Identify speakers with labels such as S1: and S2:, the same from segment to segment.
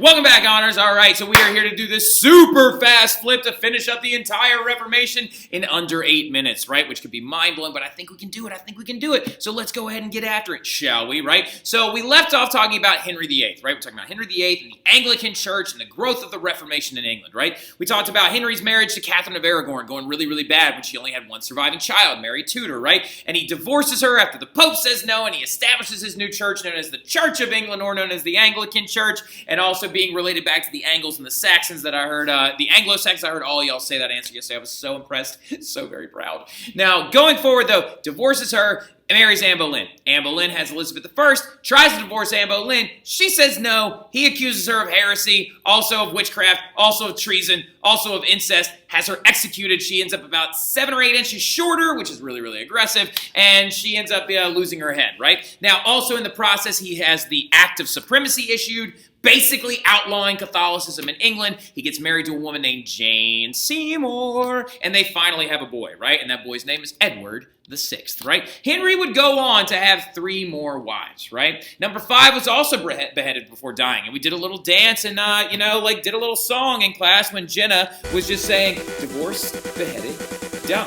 S1: Welcome back, Honors. All right, so we are here to do this super fast flip to finish up the entire Reformation in under 8 minutes, right? Which could be mind-blowing, but I think we can do it. So let's go ahead and get after it, shall we, right? So we left off talking about Henry VIII, right? We're talking about Henry VIII and the Anglican Church and the growth of the Reformation in England, right? We talked about Henry's marriage to Catherine of Aragon going really, really bad when she only had one surviving child, Mary Tudor, right? And he divorces her after the Pope says no, and he establishes his new church known as the Church of England, or known as the Anglican Church, and also being related back to the Angles and the Saxons that I heard, the Anglo-Saxons, I heard all y'all say that answer yesterday. I was so impressed, so very proud. Now, going forward though, divorces her, and marries Anne Boleyn. Anne Boleyn has Elizabeth I, tries to divorce Anne Boleyn. She says no. He accuses her of heresy, also of witchcraft, also of treason, also of incest, has her executed. She ends up about 7 or 8 inches shorter, which is really, really aggressive, and she ends up losing her head, right? Now, also in the process, he has the Act of Supremacy issued, basically outlawing Catholicism in England. He gets married to a woman named Jane Seymour, and they finally have a boy, right? And that boy's name is Edward VI, right? Henry would go on to have 3 more wives, right? Number 5 was also beheaded before dying, and we did a little dance and, did a little song in class when Jenna was just saying, divorced, beheaded, died.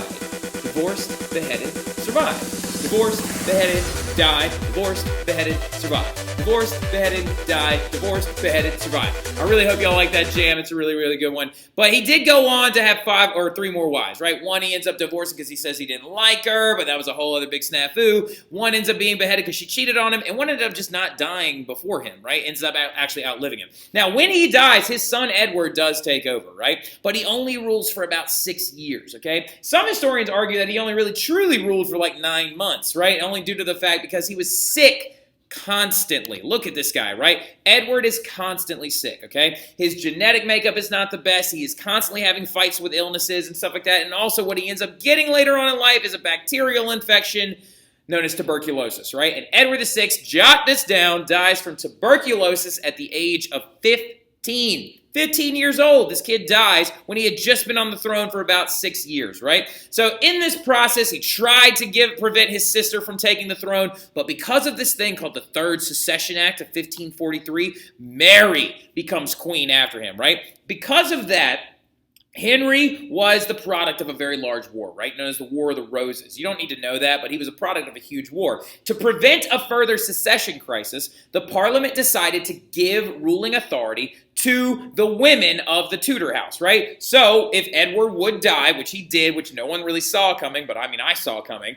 S1: Divorced, beheaded, survived. Divorced, beheaded, died. Divorced, beheaded, survived. Divorced, beheaded, died. Divorced, beheaded, survived. I really hope y'all like that jam. It's a really, really good one. But he did go on to have 5 or 3 more wives, right? One he ends up divorcing because he says he didn't like her, but that was a whole other big snafu. One ends up being beheaded because she cheated on him, and one ended up just not dying before him, right? Ends up actually outliving him. Now, when he dies, his son Edward does take over, right? But he only rules for about 6 years, okay? Some historians argue that he only really truly ruled for like 9 months, right? Only due to the fact because he was sick constantly. Look at this guy, right? Edward is constantly sick, okay? His genetic makeup is not the best. He is constantly having fights with illnesses and stuff like that. And also what he ends up getting later on in life is a bacterial infection known as tuberculosis, right? And Edward VI, jot this down, dies from tuberculosis at the age of 15. 15 years old, this kid dies when he had just been on the throne for about 6 years, right? So in this process, he tried to prevent his sister from taking the throne, but because of this thing called the Third Succession Act of 1543, Mary becomes queen after him, right? Because of that, Henry was the product of a very large war, right? Known as the War of the Roses. You don't need to know that, but he was a product of a huge war. To prevent a further secession crisis, the Parliament decided to give ruling authority to the women of the Tudor house, right? So if Edward would die, which he did, which no one really saw coming, but I mean, I saw coming.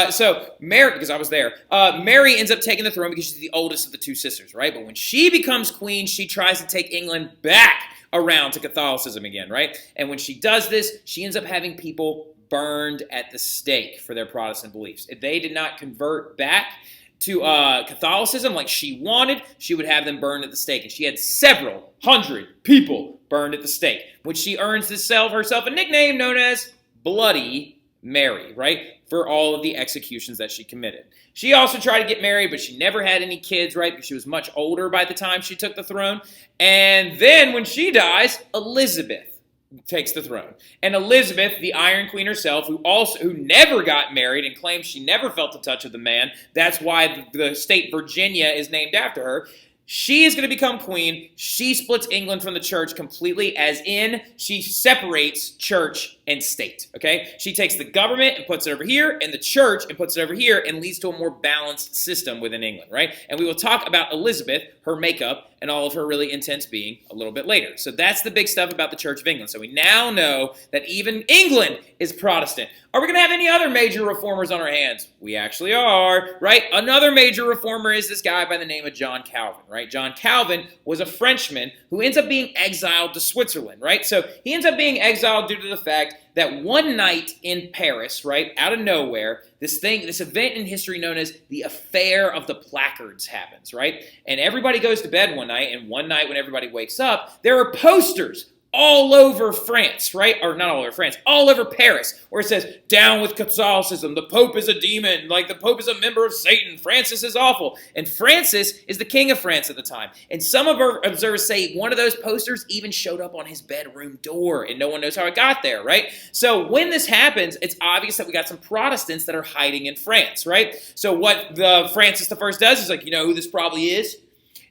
S1: So Mary, because I was there, Mary ends up taking the throne because she's the oldest of the 2 sisters, right? But when she becomes queen, she tries to take England back around to Catholicism again, right? And when she does this, she ends up having people burned at the stake for their Protestant beliefs. If they did not convert back to Catholicism like she wanted, she would have them burned at the stake. And she had several hundred people burned at the stake, which she earns herself a nickname known as Bloody Mary, right? For all of the executions that she committed. She also tried to get married, but she never had any kids, right? Because she was much older by the time she took the throne. And then when she dies, Elizabeth takes the throne. And Elizabeth, the Iron Queen herself, who never got married and claims she never felt the touch of the man, that's why the state Virginia is named after her. She is going to become queen. She splits England from the church completely, as in she separates church and state, okay? She takes the government and puts it over here, and the church and puts it over here, and leads to a more balanced system within England, right? And we will talk about Elizabeth, her makeup, and all of her really intense being a little bit later. So that's the big stuff about the Church of England. So we now know that even England is Protestant. Are we going to have any other major reformers on our hands? We actually are, right? Another major reformer is this guy by the name of John Calvin, right? John Calvin was a Frenchman who ends up being exiled to Switzerland, right? So he ends up being exiled due to the fact that one night in Paris, right, out of nowhere, this event in history known as the Affair of the Placards happens, right? And everybody goes to bed one night, and one night when everybody wakes up, there are posters all over France, right? Or not all over France, all over Paris, where it says, down with Catholicism, the Pope is a demon, like the Pope is a member of Satan, Francis is awful. And Francis is the king of France at the time. And some of our observers say one of those posters even showed up on his bedroom door, and no one knows how it got there, right? So when this happens, it's obvious that we got some Protestants that are hiding in France, right? So what the Francis I does is like, you know who this probably is?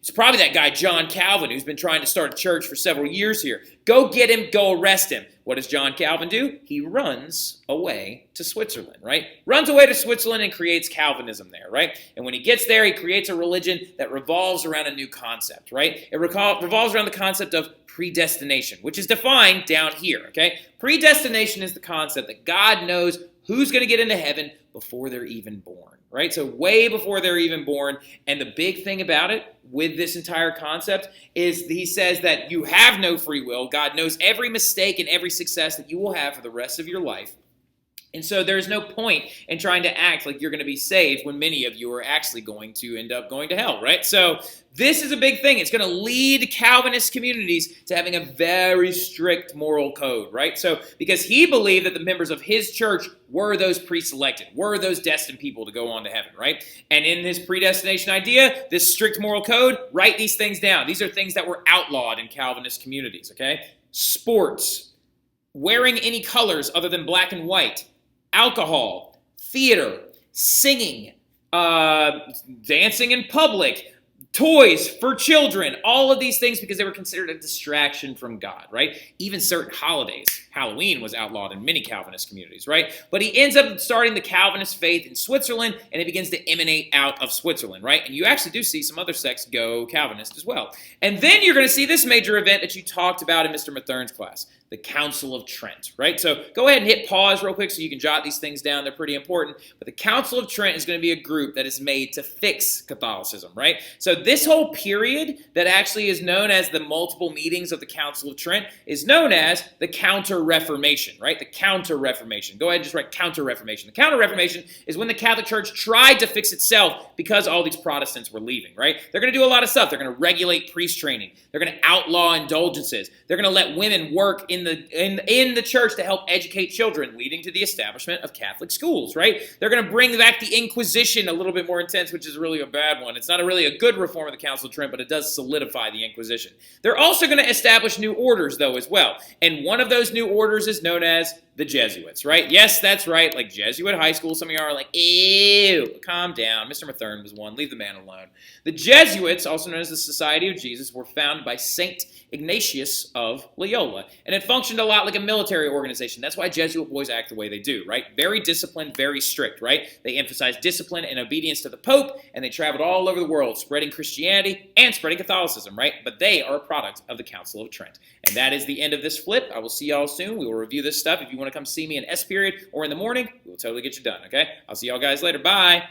S1: It's probably that guy, John Calvin, who's been trying to start a church for several years here. Go get him, go arrest him. What does John Calvin do? He runs away to Switzerland, right? Runs away to Switzerland and creates Calvinism there, right? And when he gets there, he creates a religion that revolves around a new concept, right? It revolves around the concept of predestination, which is defined down here, okay? Predestination is the concept that God knows who's going to get into heaven before they're even born, right? So way before they're even born. And the big thing about it with this entire concept is he says that you have no free will. God knows every mistake and every success that you will have for the rest of your life. And so there's no point in trying to act like you're going to be saved when many of you are actually going to end up going to hell, right? So this is a big thing. It's going to lead Calvinist communities to having a very strict moral code, right? So because he believed that the members of his church were those pre-selected, were those destined people to go on to heaven, right? And in this predestination idea, this strict moral code, write these things down. These are things that were outlawed in Calvinist communities, okay? Sports, wearing any colors other than black and white, alcohol, theater, singing, dancing in public, toys for children, all of these things because they were considered a distraction from God, right? Even certain holidays. Halloween was outlawed in many Calvinist communities, right? But he ends up starting the Calvinist faith in Switzerland, and it begins to emanate out of Switzerland, right? And you actually do see some other sects go Calvinist as well. And then you're going to see this major event that you talked about in Mr. Mathern's class, the Council of Trent, right? So go ahead and hit pause real quick so you can jot these things down. They're pretty important. But the Council of Trent is going to be a group that is made to fix Catholicism, right? So this whole period that actually is known as the multiple meetings of the Council of Trent is known as the Counter-Reformation, right? The Counter-Reformation. Go ahead and just write Counter-Reformation. The Counter-Reformation is when the Catholic Church tried to fix itself because all these Protestants were leaving, right? They're going to do a lot of stuff. They're going to regulate priest training. They're going to outlaw indulgences. They're going to let women work in the church to help educate children, leading to the establishment of Catholic schools, right? They're going to bring back the Inquisition a little bit more intense, which is really a bad one. It's not really a good reform of the Council of Trent, but it does solidify the Inquisition. They're also going to establish new orders, though, as well. And one of those new orders is known as the Jesuits, right? Yes, that's right, like Jesuit high school. Some of you are like, ew, calm down. Mr. Mathern was one. Leave the man alone. The Jesuits, also known as the Society of Jesus, were founded by Saint Ignatius of Loyola. And it functioned a lot like a military organization. That's why Jesuit boys act the way they do, right? Very disciplined, very strict, right? They emphasized discipline and obedience to the Pope, and they traveled all over the world spreading Christianity and spreading Catholicism, right? But they are a product of the Council of Trent. And that is the end of this flip. I will see y'all soon. We will review this stuff. If you want to come see me in S period or in the morning, we will totally get you done, okay? I'll see y'all guys later. Bye.